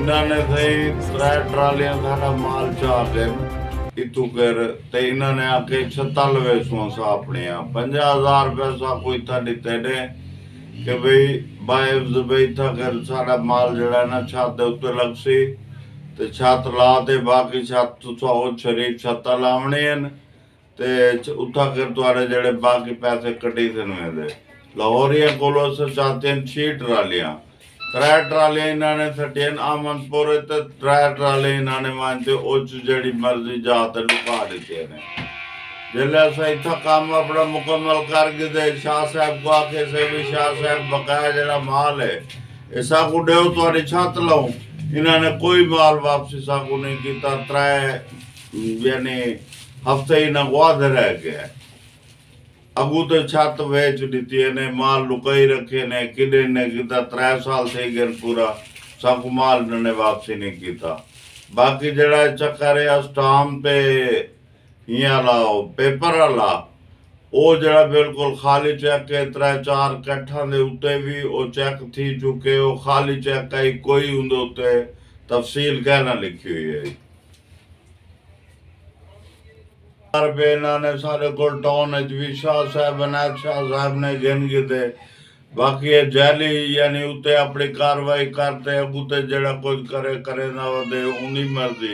इन्होंने सही 3 ट्रालियां सारा माल चार दिन इतू कर ते इन्होंने आके 97 अपने 50,000 पैसा कोई था दिते ने कि भाई बाइब्स भाई था कर सारा माल जड़ा ना छत दे उत्ते लग सी ते छत ला ते बाकी छत तो शरीफ छत्ता लावने हैं ते उठा कर तुम्हारे जड़े बाकी पैसे कटी थे दे लाहौरिया कोलो से चाहते हैं 6 ट्रालियां 3 ट्रालियां इन्होंने सटियन आमनपुर ते 3 ट्रालियां इन्होंने मानते उच जड़ी मर्जी जात लुका देते ने जिले असा इतना काम अपना मुकम्मल कर गए शाह साहब को आके से भी शाह साहब बकाया जड़ा माल है ऐसा को दो तुम्हारी छत लो इन्होंने कोई माल वापसी साकू नहीं किया 3 यानी हफ्ते ही नगवाद रह गया अगू तो छत वेच दी ने माल लुकाई रखे ने किले ने किता 3 साल थे गए पूरा सब माल ने वापसी नहीं किया बाकी जड़ा चक्कर है स्टाम्प पे यहाँ लाओ पेपर वाला वो जड़ा बिल्कुल खाली चेक है 3-4 कट्ठा दे उत्ते भी वो चेक थी चुके वो खाली चेक का कोई उनके उत्ते तफसील कहना लिखी हुई है इन्होंने सारे को टाउन भी शाह साहब अनायत शाह साहब ने गिन गिते बाकी जैली यानी उत्ते अपनी कार्रवाई करते अगूते जड़ा कुछ करे करे ना दे उन्हीं मर्जी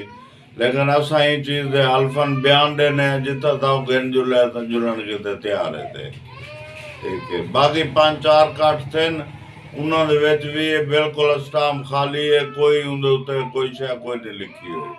लेकिन असा ही चीज दे अल्फन बयान देने जितना था गिन जुले तो जुलन के तैयार है ठीक है बाकी 5-4 कट थे उन्होंने भी बिल्कुल स्टाम्प खाली है कोई उनके उत्ते कोई शय कोई नहीं लिखी हुई